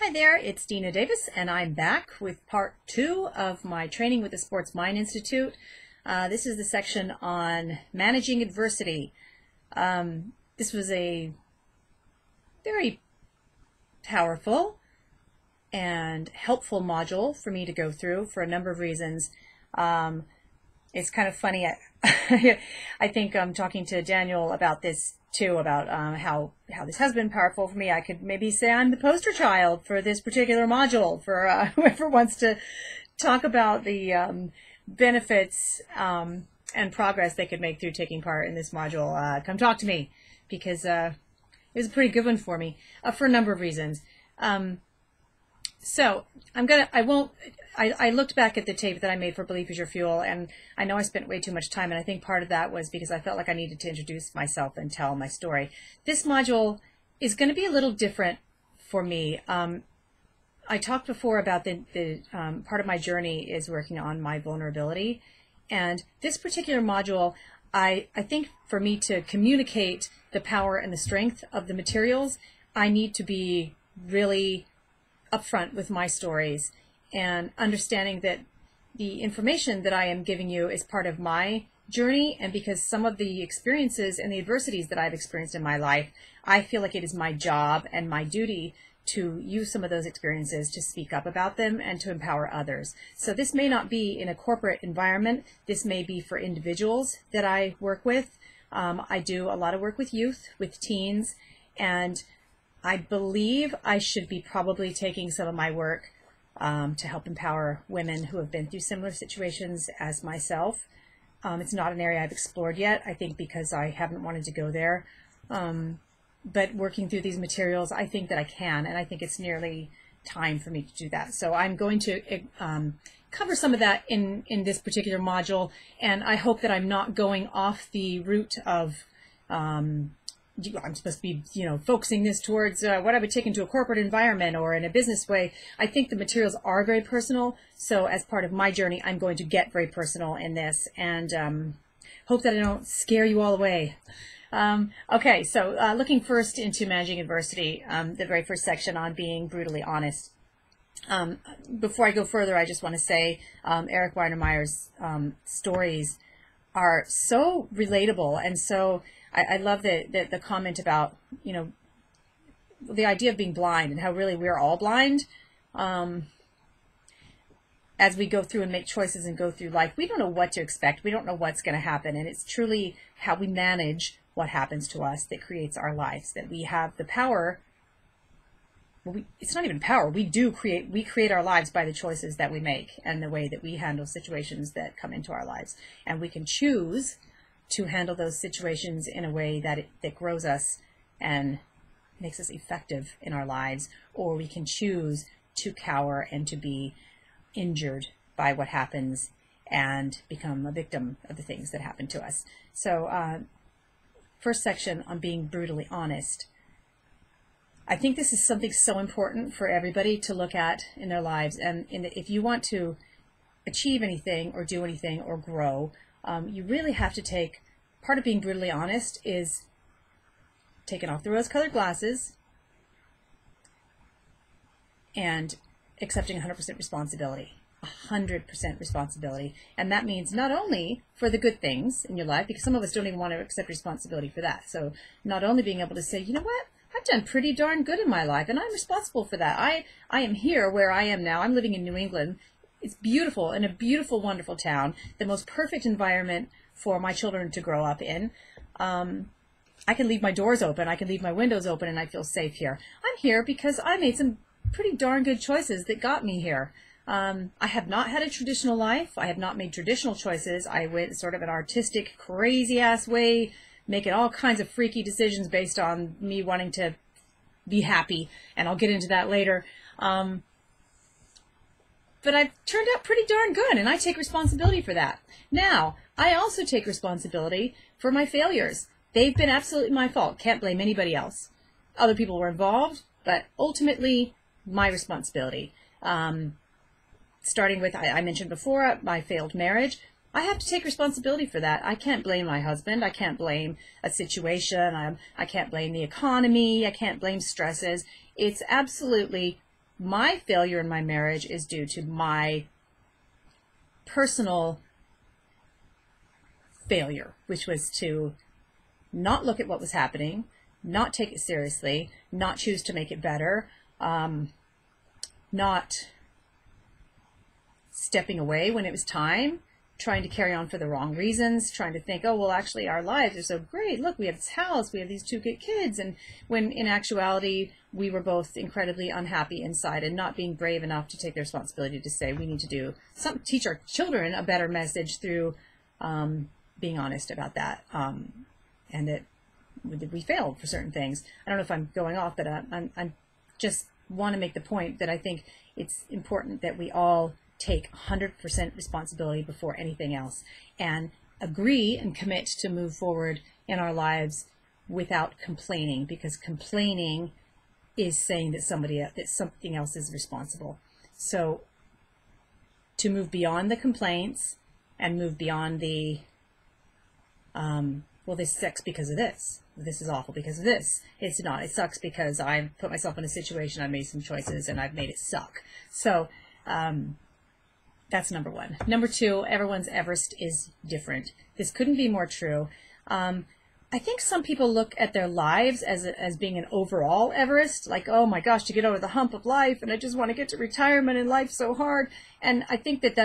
Hi there, it's Dina Davis, and I'm back with part 2 of my training with the Sports Mind Institute. This is the section on managing adversity. This was a very powerful and helpful module for me to go through for a number of reasons. It's kind of funny. I think I'm talking to Daniel about this too, about how this has been powerful for me. I could maybe say I'm the poster child for this particular module for whoever wants to talk about the benefits and progress they could make through taking part in this module. Come talk to me, because it was a pretty good one for me for a number of reasons. So I looked back at the tape that I made for Belief is Your Fuel, and I know I spent way too much time, and I think part of that was because I felt like I needed to introduce myself and tell my story. This module is going to be a little different for me. I talked before about the part of my journey is working on my vulnerability, and this particular module, I think for me to communicate the power and the strength of the materials, I need to be really upfront with my stories and understanding that the information that I am giving you is part of my journey, and because some of the experiences and the adversities that I've experienced in my life, I feel like it is my job and my duty to use some of those experiences to speak up about them and to empower others. So this may not be in a corporate environment. This may be for individuals that I work with. I do a lot of work with youth, with teens, and I believe I should be probably taking some of my work to help empower women who have been through similar situations as myself. It's not an area I've explored yet, I think because I haven't wanted to go there. But working through these materials, I think that I can, and I think it's nearly time for me to do that. So I'm going to cover some of that in this particular module, and I hope that I'm not going off the route of I'm supposed to be, focusing this towards what I would take into a corporate environment or in a business way. I think the materials are very personal. So as part of my journey, I'm going to get very personal in this, and hope that I don't scare you all away. Okay, so looking first into managing adversity, the very first section on being brutally honest. Before I go further, I just want to say Eric Weinermeyer's stories are so relatable, and so I love the comment about, the idea of being blind and how really we're all blind. As we go through and make choices and go through life, we don't know what to expect. We don't know what's going to happen. And it's truly how we manage what happens to us that creates our lives, that we have the power. Well, it's not even power. We create our lives by the choices that we make and the way that we handle situations that come into our lives. And we can choose to handle those situations in a way that grows us and makes us effective in our lives, or we can choose to cower and to be injured by what happens and become a victim of the things that happen to us. So first section on being brutally honest. I think this is something so important for everybody to look at in their lives, and if you want to achieve anything or do anything or grow, you really have to take, part of being brutally honest is taking off the rose-colored glasses and accepting 100% responsibility, 100% responsibility. And that means not only for the good things in your life, because some of us don't even want to accept responsibility for that. So not only being able to say, you know what, I've done pretty darn good in my life, and I'm responsible for that. I am here where I am now. I'm living in New England. It's beautiful, in a beautiful, wonderful town, the most perfect environment for my children to grow up in. I can leave my doors open, I can leave my windows open, and I feel safe here. I'm here because I made some pretty darn good choices that got me here. I have not had a traditional life. I have not made traditional choices. I went sort of an artistic, crazy-ass way, making all kinds of freaky decisions based on me wanting to be happy, and I'll get into that later. But I've turned out pretty darn good, and I take responsibility for that. Now, I also take responsibility for my failures. They've been absolutely my fault. Can't blame anybody else. Other people were involved, but ultimately, my responsibility. Starting with, I mentioned before, my failed marriage. I have to take responsibility for that. I can't blame my husband. I can't blame a situation. I can't blame the economy. I can't blame stresses. It's absolutely my failure in my marriage is due to my personal failure, which was to not look at what was happening, not take it seriously, not choose to make it better, not stepping away when it was time, trying to carry on for the wrong reasons, trying to think, oh, well, actually our lives are so great. Look, we have this house, we have these 2 good kids. And when in actuality, we were both incredibly unhappy inside and not being brave enough to take the responsibility to say we need to do something, teach our children a better message through being honest about that. And that we failed for certain things. I don't know if I'm going off, but I'm just want to make the point that I think it's important that we all take 100% responsibility before anything else and agree and commit to move forward in our lives without complaining, because complaining is saying that something else is responsible. So to move beyond the complaints and move beyond the well, this sucks because of this. This is awful because of this. It's not. It sucks because I've put myself in a situation, I made some choices, and I've made it suck. So that's number 1. Number 2, everyone's Everest is different. This couldn't be more true. I think some people look at their lives as being an overall Everest, like, oh my gosh, to get over the hump of life, and I just want to get to retirement, and life's so hard. And I think that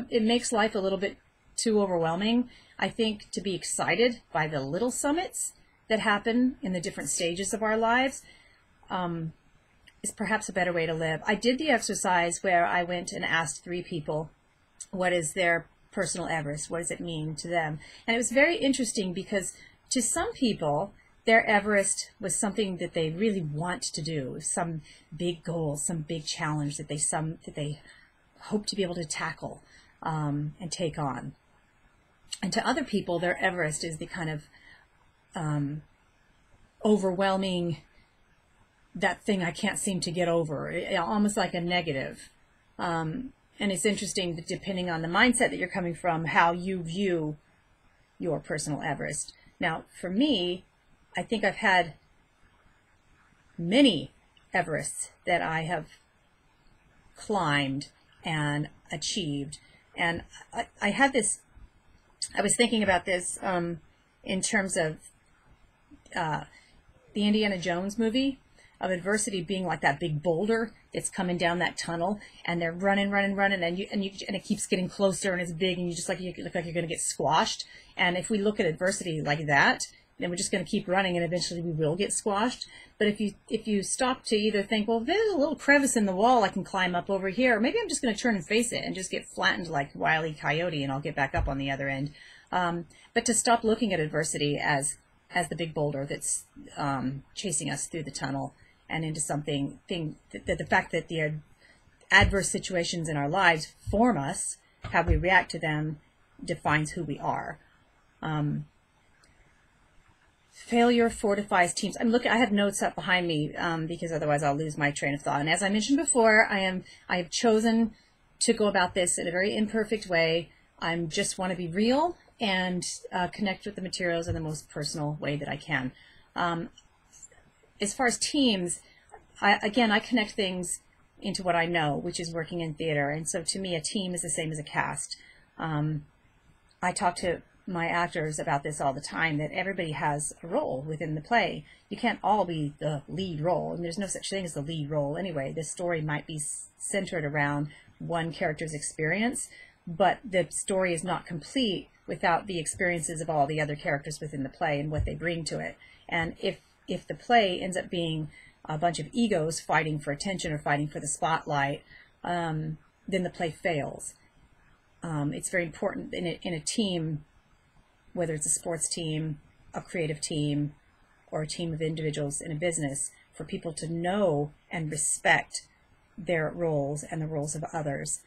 it makes life a little bit too overwhelming. I think to be excited by the little summits that happen in the different stages of our lives is perhaps a better way to live. I did the exercise where I went and asked 3 people, what is their personal Everest? What does it mean to them? And it was very interesting because to some people, their Everest was something that they really want to do, some big goal, some big challenge that they hope to be able to tackle and take on. And to other people, their Everest is the kind of overwhelming, that thing I can't seem to get over, almost like a negative. And it's interesting that depending on the mindset that you're coming from, how you view your personal Everest. Now, for me, I think I've had many Everests that I have climbed and achieved. And I had this, I was thinking about this in terms of the Indiana Jones movie, of adversity being like that big boulder that's coming down that tunnel, and they're running, and it keeps getting closer, and it's big, and you look like you're going to get squashed. And if we look at adversity like that, then we're just going to keep running, and eventually we will get squashed. But if you stop to either think, well, there's a little crevice in the wall I can climb up over here, or maybe I'm just going to turn and face it and just get flattened like Wile E. Coyote, and I'll get back up on the other end. But to stop looking at adversity as the big boulder that's chasing us through the tunnel and into something, the fact that the adverse situations in our lives form us, how we react to them defines who we are. Failure fortifies teams. I have notes up behind me because otherwise I'll lose my train of thought. And as I mentioned before, I have chosen to go about this in a very imperfect way. I just want to be real and connect with the materials in the most personal way that I can. As far as teams, I connect things into what I know, which is working in theater. And so to me, a team is the same as a cast. I talk to my actors about this all the time, that everybody has a role within the play. You can't all be the lead role, and there's no such thing as the lead role anyway. The story might be centered around one character's experience, but the story is not complete without the experiences of all the other characters within the play and what they bring to it. And if the play ends up being a bunch of egos fighting for attention or fighting for the spotlight, then the play fails. It's very important in a team, whether it's a sports team, a creative team, or a team of individuals in a business, for people to know and respect their roles and the roles of others.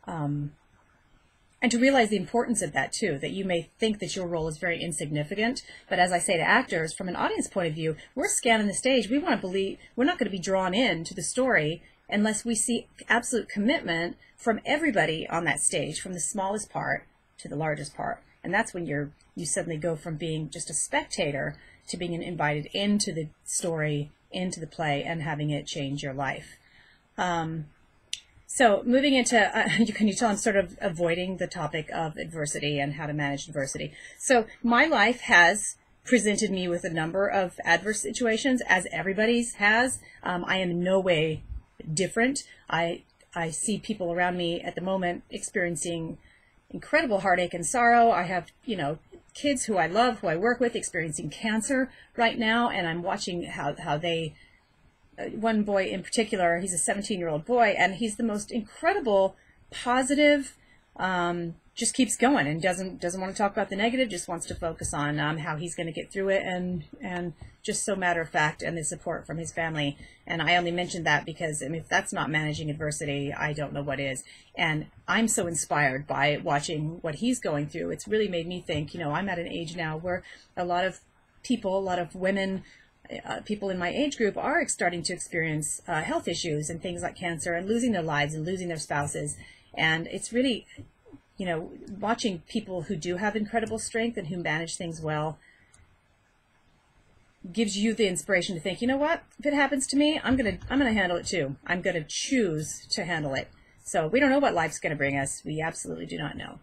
And to realize the importance of that too, that you may think that your role is very insignificant, but as I say to actors, from an audience point of view, we're scanning the stage. We want to believe, we're not going to be drawn in to the story unless we see absolute commitment from everybody on that stage, from the smallest part to the largest part. And that's when you suddenly go from being just a spectator to being invited into the story, into the play, and having it change your life. So moving into, you tell I'm sort of avoiding the topic of adversity and how to manage adversity. So my life has presented me with a number of adverse situations, as everybody's has. I am in no way different. I see people around me at the moment experiencing incredible heartache and sorrow. I have, kids who I love, who I work with, experiencing cancer right now, and I'm watching how they, one boy in particular, he's a 17-year-old boy, and he's the most incredible, positive, just keeps going and doesn't want to talk about the negative, just wants to focus on how he's going to get through it, and just so matter of fact, and the support from his family. And I only mentioned that because, I mean, if that's not managing adversity, I don't know what is. And I'm so inspired by watching what he's going through. It's really made me think, I'm at an age now where a lot of people, a lot of women, people in my age group are starting to experience health issues and things like cancer and losing their lives and losing their spouses. And it's really, watching people who do have incredible strength and who manage things well gives you the inspiration to think, you know what, if it happens to me, I'm gonna handle it too. I'm gonna choose to handle it. So we don't know what life's gonna bring us. We absolutely do not know.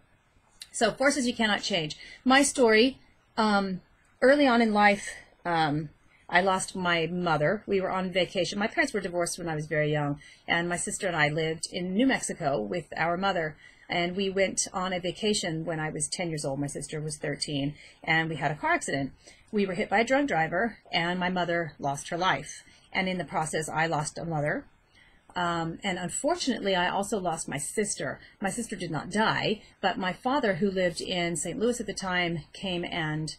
So forces you cannot change. My story, early on in life, I lost my mother. We were on vacation. My parents were divorced when I was very young, and my sister and I lived in New Mexico with our mother. And we went on a vacation when I was 10 years old. My sister was 13, and we had a car accident. We were hit by a drunk driver, and my mother lost her life. And in the process, I lost a mother. And unfortunately, I also lost my sister. My sister did not die, but my father, who lived in St. Louis at the time, came and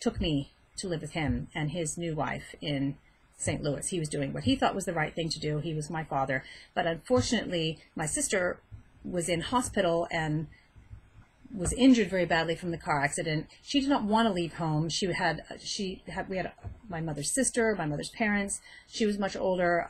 took me to live with him and his new wife in St. Louis. He was doing what he thought was the right thing to do. He was my father. But unfortunately, my sister was in hospital and was injured very badly from the car accident. She did not want to leave home. We had my mother's sister, my mother's parents. She was much older,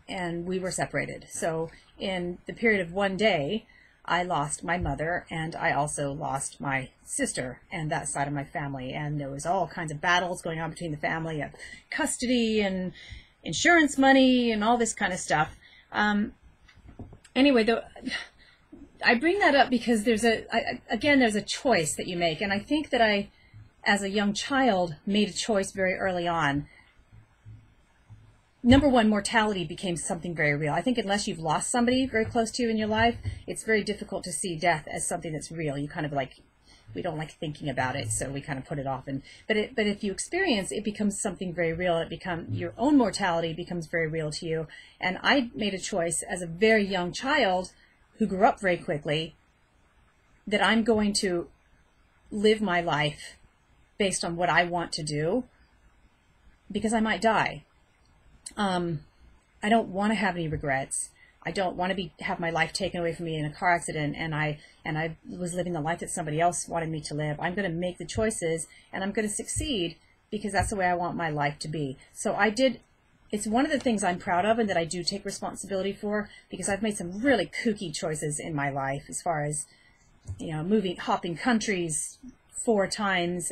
and we were separated. So in the period of one day, I lost my mother, and I also lost my sister and that side of my family. And there was all kinds of battles going on between the family of custody and insurance money and all this kind of stuff. Anyway, I bring that up because there's a choice that you make. And I think that I, as a young child, made a choice very early on. Number one, mortality became something very real. I think unless you've lost somebody very close to you in your life, it's very difficult to see death as something that's real. You kind of we don't like thinking about it, so we kind of put it off. But if you experience, it becomes something very real. Your own mortality becomes very real to you. And I made a choice as a very young child who grew up very quickly that I'm going to live my life based on what I want to do, because I might die. I don't want to have any regrets. I don't want to have my life taken away from me in a car accident, and I was living the life that somebody else wanted me to live. I'm going to make the choices, and I'm going to succeed because that's the way I want my life to be. So it's one of the things I'm proud of and that I do take responsibility for, because I've made some really kooky choices in my life as far as, hopping countries 4 times,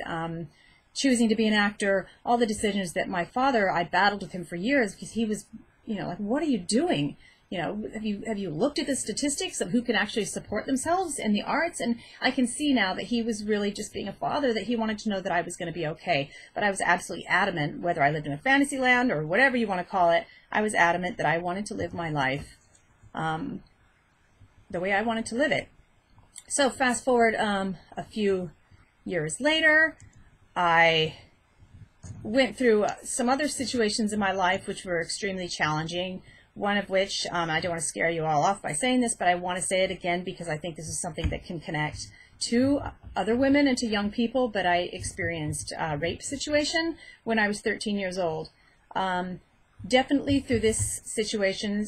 choosing to be an actor, all the decisions that my father, I battled with him for years because he was, like, what are you doing? Have you looked at the statistics of who can actually support themselves in the arts? And I can see now that he was really just being a father, that he wanted to know that I was going to be okay. But I was absolutely adamant, whether I lived in a fantasy land or whatever you want to call it, I was adamant that I wanted to live my life the way I wanted to live it. So fast forward a few years later, I went through some other situations in my life which were extremely challenging. One of which, I don't want to scare you all off by saying this, but I want to say it again because I think this is something that can connect to other women and to young people. But I experienced a rape situation when I was 13 years old. Definitely through this situation,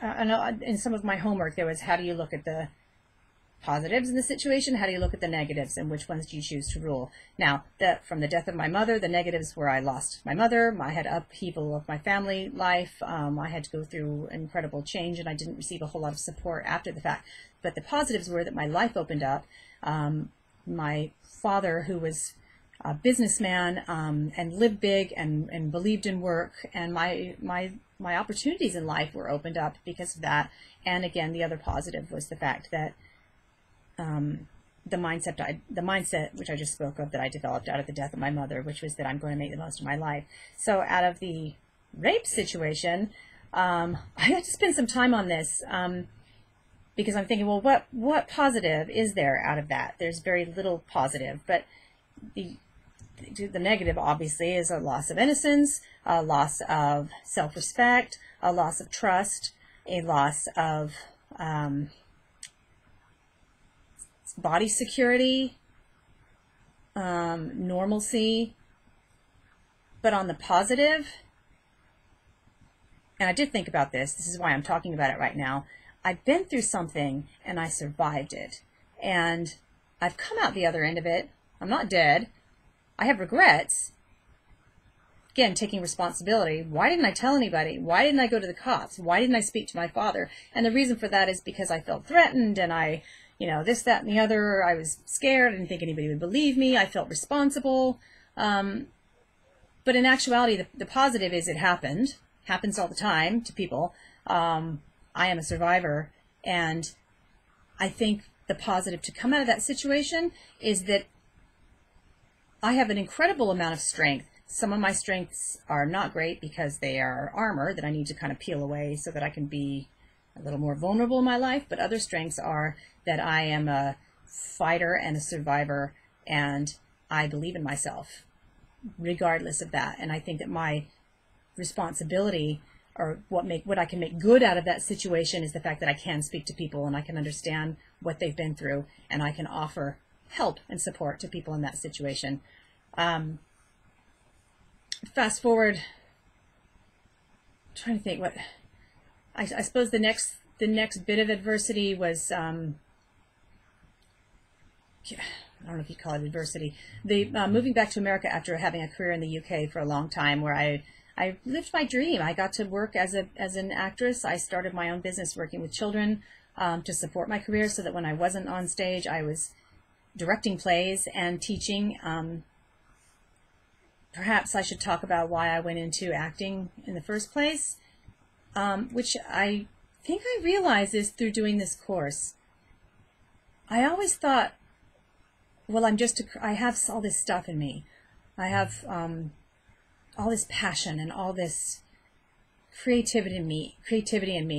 in some of my homework, there was, how do you look at the positives in the situation? How do you look at the negatives, and which ones do you choose to rule? Now, from the death of my mother, the negatives were I lost my mother, I had upheaval of my family life, I had to go through incredible change, and I didn't receive a whole lot of support after the fact. But the positives were that my life opened up. My father, who was businessman, and lived big and believed in work, and my opportunities in life were opened up because of that. And again, the other positive was the fact that the mindset which I just spoke of, that I developed out of the death of my mother, which was that I'm going to make the most of my life. So out of the rape situation, I had to spend some time on this, because I'm thinking, well, what positive is there out of that? There's very little positive, but the negative obviously is a loss of innocence, a loss of self-respect, a loss of trust, a loss of body security, normalcy. But on the positive, and I did think about this is why I'm talking about it right now, I've been through something and I survived it, and I've come out the other end of it. I'm not dead. I have regrets. Again, taking responsibility. Why didn't I tell anybody? Why didn't I go to the cops? Why didn't I speak to my father? And the reason for that is because I felt threatened, and I, this, that, and the other. I was scared. I didn't think anybody would believe me. I felt responsible. But in actuality, the positive is it happened. Happens all the time to people. I am a survivor. And I think the positive to come out of that situation is that I have an incredible amount of strength. Some of my strengths are not great because they are armor that I need to kind of peel away so that I can be a little more vulnerable in my life. But other strengths are that I am a fighter and a survivor, and I believe in myself regardless of that. And I think that my responsibility, or what I can make good out of that situation, is the fact that I can speak to people and I can understand what they've been through, and I can offer help and support to people in that situation. Fast forward, I'm trying to think what I suppose the next bit of adversity was, I don't know if you call it adversity, the moving back to America after having a career in the UK for a long time, where I lived my dream. I got to work as an actress. I started my own business working with children to support my career, so that when I wasn't on stage, I was directing plays and teaching. Perhaps I should talk about why I went into acting in the first place, which I think I realized is through doing this course. I always thought, well, I have all this stuff in me. I have all this passion and all this creativity in me,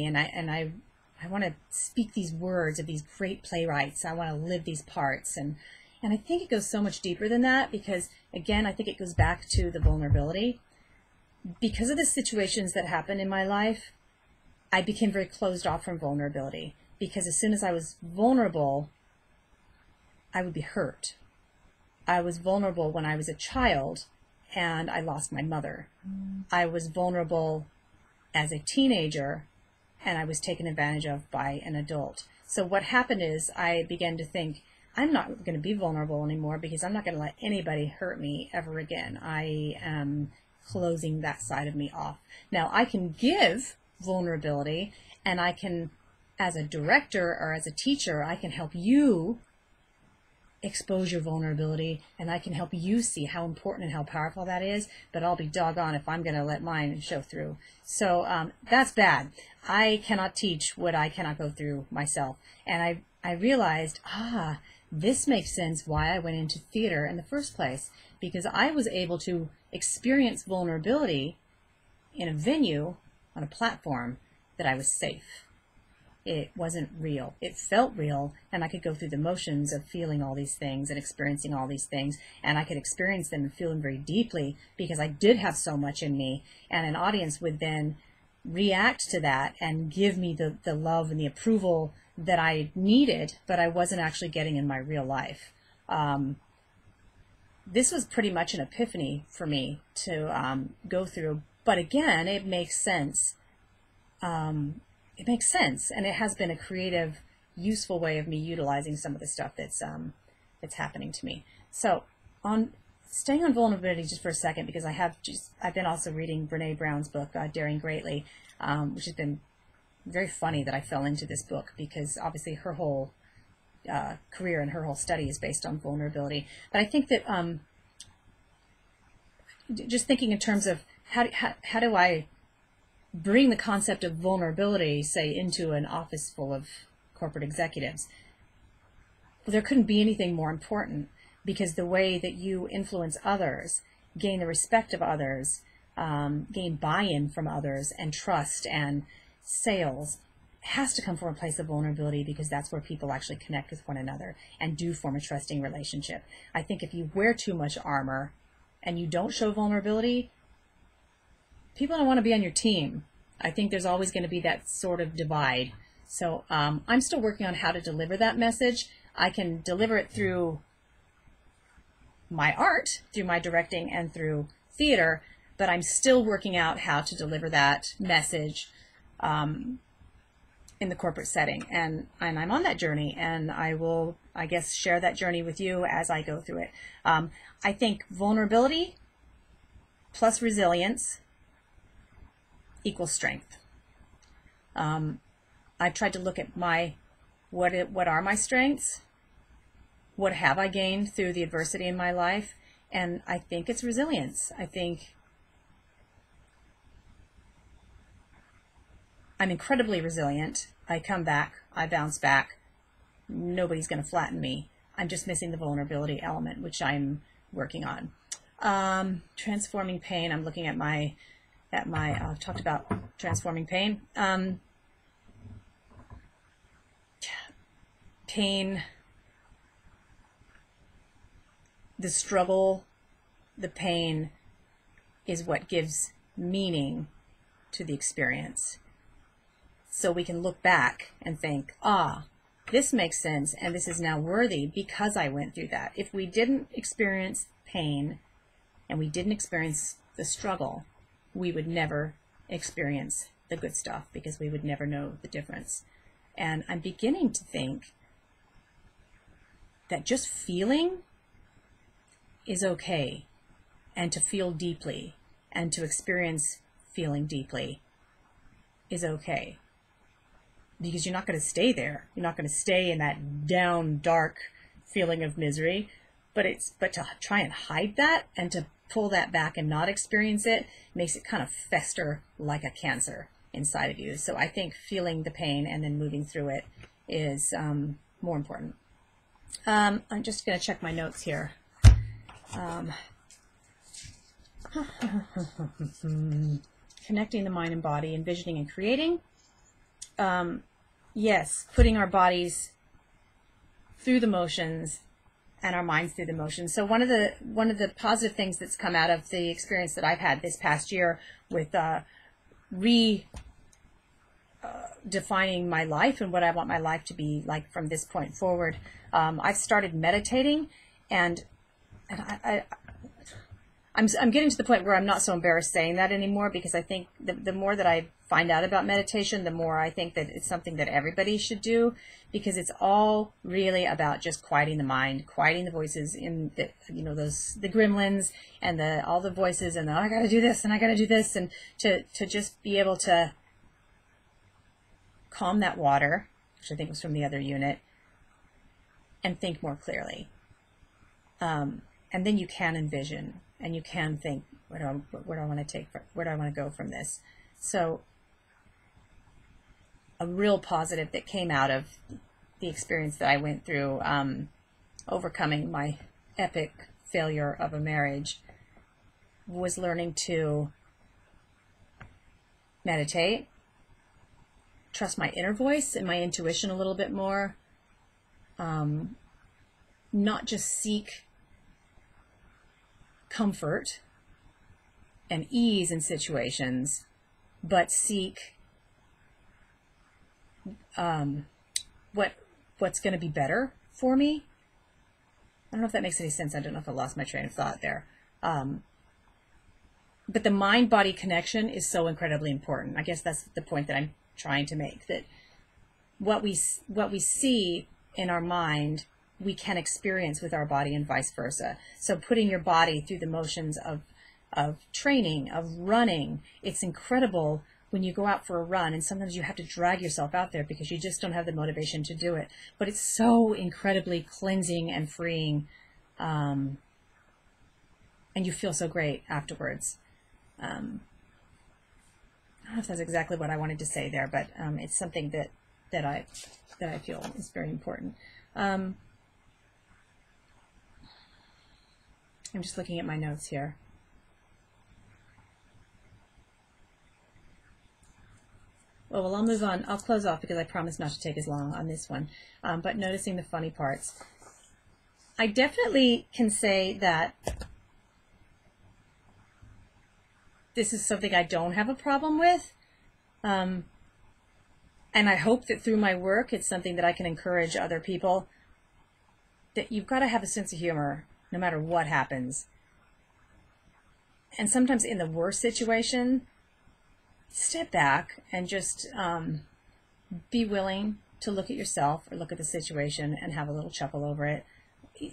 and I want to speak these words of these great playwrights. I want to live these parts, and I think it goes so much deeper than that, because again, I think it goes back to the vulnerability. Because of the situations that happened in my life, I became very closed off from vulnerability, because as soon as I was vulnerable, I would be hurt. I was vulnerable when I was a child and I lost my mother. I was vulnerable as a teenager and I was taken advantage of by an adult. So what happened is I began to think, I'm not going to be vulnerable anymore, because I'm not going to let anybody hurt me ever again. I am closing that side of me off. Now, I can give vulnerability, and I can, as a director or as a teacher, I can help you expose your vulnerability, and I can help you see how important and how powerful that is, but I'll be doggone if I'm going to let mine show through. So that's bad. I cannot teach what I cannot go through myself. And I realized, this makes sense why I went into theater in the first place, because I was able to experience vulnerability in a venue, on a platform, that I was safe. It wasn't real. It felt real, and I could go through the motions of feeling all these things and experiencing all these things, and I could experience them and feel them very deeply, because I did have so much in me, and an audience would then react to that and give me the love and the approval that I needed, but I wasn't actually getting in my real life. This was pretty much an epiphany for me to go through, but again, it makes sense. It makes sense, and it has been a creative, useful way of me utilizing some of the stuff that's happening to me. So, staying on vulnerability just for a second, because I've been also reading Brene Brown's book, Daring Greatly, which has been very funny that I fell into this book, because obviously her whole career and her whole study is based on vulnerability. But I think that just thinking in terms of how do I bring the concept of vulnerability, say, into an office full of corporate executives? Well, there couldn't be anything more important, because the way that you influence others, gain the respect of others, gain buy-in from others, and trust and sales has to come from a place of vulnerability, because that's where people actually connect with one another and do form a trusting relationship. I think if you wear too much armor and you don't show vulnerability, people don't want to be on your team. I think there's always going to be that sort of divide. So I'm still working on how to deliver that message. I can deliver it through my art, through my directing, and through theater, but I'm still working out how to deliver that message in the corporate setting. And I'm on that journey, and I will, I guess, share that journey with you as I go through it. I think vulnerability plus resilience equals strength. I've tried to look at what are my strengths? What have I gained through the adversity in my life? And I think it's resilience. I think I'm incredibly resilient. I come back, I bounce back. Nobody's going to flatten me. I'm just missing the vulnerability element, which I'm working on. Transforming pain. I'm looking at I've talked about transforming pain. Pain, the struggle, the pain is what gives meaning to the experience. So we can look back and think, this makes sense, and this is now worthy because I went through that. If we didn't experience pain and we didn't experience the struggle, we would never experience the good stuff, because we would never know the difference. And I'm beginning to think that just feeling is okay, and to feel deeply and to experience feeling deeply is okay, because you're not going to stay there. You're not going to stay in that down, dark feeling of misery, but to try and hide that and to pull that back and not experience it makes it kind of fester like a cancer inside of you. So I think feeling the pain and then moving through it is more important. I'm just going to check my notes here. Connecting the mind and body, envisioning and creating. Yes, putting our bodies through the motions and our minds through the motions. So one of the positive things that's come out of the experience that I've had this past year with defining my life and what I want my life to be like from this point forward, I've started meditating, and I'm getting to the point where I'm not so embarrassed saying that anymore, because I think the more that I find out about meditation, the more I think that it's something that everybody should do, because it's all really about just quieting the mind, quieting the voices in the, the gremlins and all the voices and I got to do this and I got to do this, and to just be able to calm that water, which I think was from the other unit, and think more clearly. And then you can envision and you can think, where do I want to take, where do I want to go from this? So a real positive that came out of the experience that I went through, overcoming my epic failure of a marriage, was learning to meditate, trust my inner voice and my intuition a little bit more, not just seek comfort and ease in situations, but seek what's going to be better for me. I don't know if that makes any sense. I don't know if I lost my train of thought there. But the mind-body connection is so incredibly important. I guess that's the point that I'm trying to make, that what we see in our mind, we can experience with our body, and vice versa. So putting your body through the motions of training, of running, it's incredible when you go out for a run, and sometimes you have to drag yourself out there because you just don't have the motivation to do it. But it's so incredibly cleansing and freeing. and you feel so great afterwards. I don't know if that's exactly what I wanted to say there, but it's something that I feel is very important. I'm just looking at my notes here. Well, I'll move on. I'll close off because I promised not to take as long on this one. But noticing the funny parts. I definitely can say that this is something I don't have a problem with. And I hope that through my work, it's something that I can encourage other people, that you've got to have a sense of humor no matter what happens. And sometimes in the worst situation, step back and just be willing to look at yourself or look at the situation and have a little chuckle over it.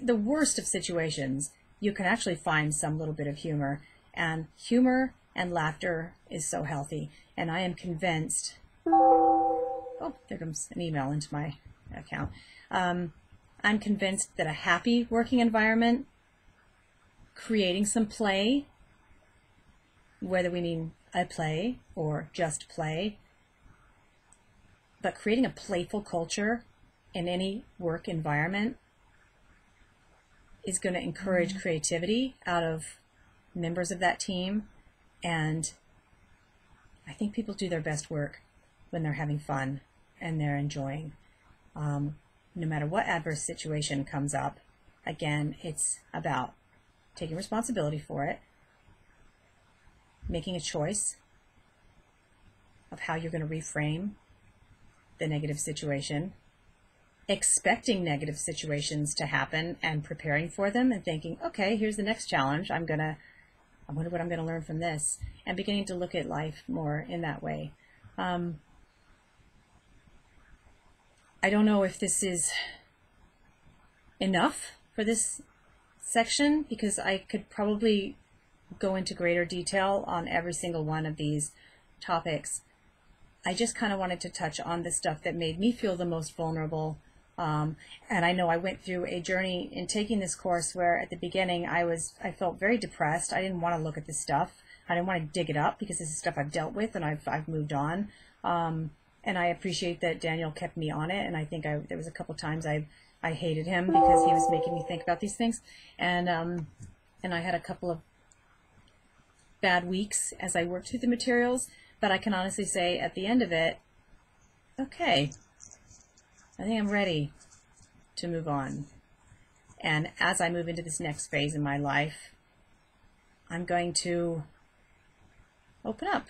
The worst of situations, you can actually find some little bit of humor, and humor and laughter is so healthy. And I am convinced, oh, there comes an email into my account. I'm convinced that a happy working environment, creating some play, whether we mean a play or just play, but creating a playful culture in any work environment is going to encourage creativity out of members of that team. And I think people do their best work when they're having fun and they're enjoying. No matter what adverse situation comes up, again, it's about taking responsibility for it, making a choice of how you're going to reframe the negative situation, expecting negative situations to happen and preparing for them and thinking, okay, here's the next challenge. I wonder what I'm going to learn from this, and beginning to look at life more in that way. I don't know if this is enough for this section, because I could probably go into greater detail on every single one of these topics. I just kind of wanted to touch on the stuff that made me feel the most vulnerable. And I know I went through a journey in taking this course where at the beginning I felt very depressed. I didn't want to look at this stuff. I didn't want to dig it up because this is stuff I've dealt with and I've moved on. And I appreciate that Daniel kept me on it. And I think there was a couple times I hated him because he was making me think about these things. And I had a couple of bad weeks as I worked through the materials, but I can honestly say at the end of it, okay, I think I'm ready to move on. And as I move into this next phase in my life, I'm going to open up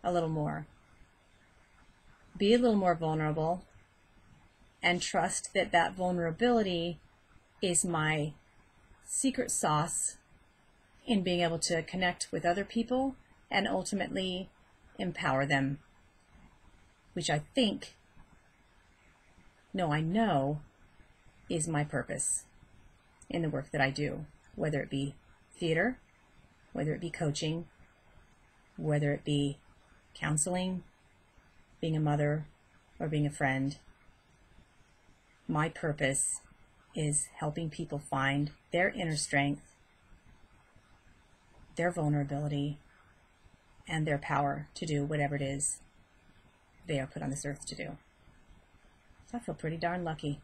a little more, be a little more vulnerable, and trust that that vulnerability is my secret sauce in being able to connect with other people and ultimately empower them, which I know is my purpose in the work that I do, whether it be theater, whether it be coaching, whether it be counseling, being a mother, or being a friend. My purpose is helping people find their inner strength, their vulnerability, and their power to do whatever it is they are put on this earth to do. So I feel pretty darn lucky.